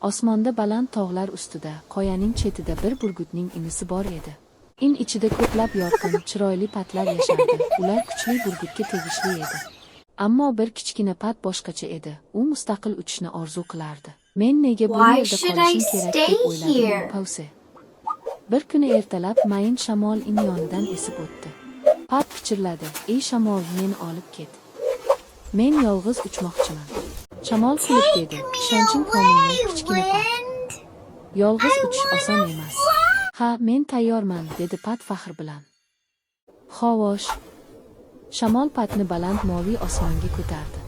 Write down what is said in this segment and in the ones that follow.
Osmonda baland tog'lar ustida, qoyaning chetida bir burgutning inisi bor edi. In ichida ko'plab yorqin, chiroyli patlar yashardi. Ular kuchli burgutga tegishli edi. Ammo bir kichkina pat boshqacha edi. U mustaqil uchishni orzu qilardi. Men nega bu Why yerda should I qolishim kerak stay deb o'yladi here? Pause. Bir kuni ertalab mayin shamol in yonidan esib o'tdi. Pat pichirladi: "Ey shamol, meni olib ket. Men yolg'iz uchmoqchiman." Shamol kulib dedi: "Ishonching komilmi, kichkina pat. Yolg'iz uchish oson emas." "Ha, men tayyorman", dedi pat faxr bilan. Xovosh. Shamol patni baland moviy osmonga ko'tardi.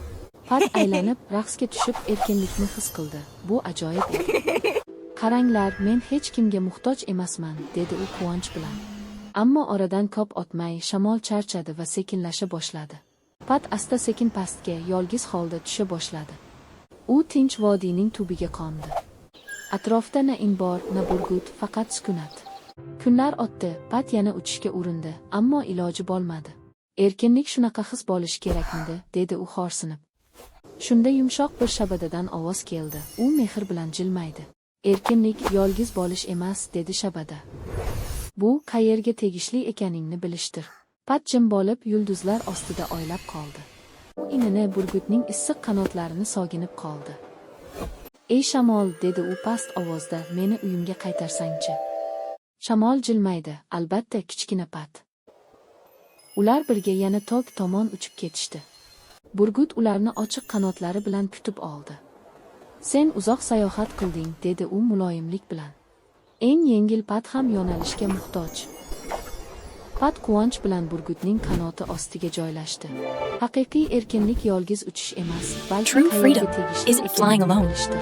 Pat aylanib, raqsga tushib, erkinlikni his qildi. Bu ajoyib edi. "Qaranglar, men hech kimga muhtoj emasman", dedi u quvonch bilan. Ammo oradan ko'p o'tmay shamol charchadi va sekinlasha boshladi. Pat asta-sekin pastga, yolg'iz holda tusha boshladi. U tinch vodiyning tubiga qo'ndi. Atrofda na in bor, na burgut, faqat sukunat. Kunlar o'tdi, Pat yana uchishga urindi, ammo iloji bo'lmadi. "Erkinlik shunaqa his bo'lishi kerakmidi?" dedi u xo'rsinib. Shunda yumshoq bir shabadadan ovoz keldi. U mehr bilan jilmaydi. "Erkinlik yolg'iz bo'lish emas", dedi shabada. "Bu qayerga tegishli ekaningni bilishdir." Pat jim bo'lib yulduzlar ostida oylab qoldi. U inini burgutning issiq qanotlarini soginib qoldi. "Ey shamol", dedi u past ovozda, "meni uyimga qaytarsang-chi?" Shamol jilmaydi. "Albatta, kichkina Pat." Ular birga yana tog' tomon uchib ketishdi. Burgut ularni ochiq qanotlari bilan kutib oldi. "Sen uzoq sayohat qilding", dedi u muloyimlik bilan. "Eng yengil Pat ham yo'nalishga muhtoj." Pat quvonch bilan burgutning qanoti ostiga joylashdi. Haqiqiy erkinlik yolg'iz uchish emas, balki True qayerga freedom tegishli isn't flying ekanini alone. bilishdir.